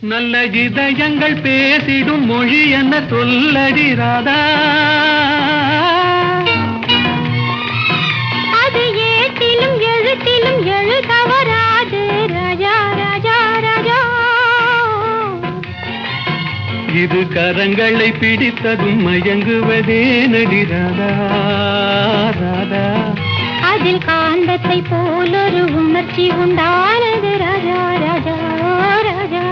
நல்ல இதயங்கள் பேசிடும் மொழி என்ன சொல்லடி ராதா. அது ஏட்டிலும் எழுத்திலும் எழுதவராது ராஜா ராஜா ராஜா. இது கரங்களை பிடித்ததும் மயங்குவதே நடி ராதா ராதா. அதில் காந்தத்தை போலொரு உணர்ச்சி உண்டானது ராஜா ராஜா ராஜா.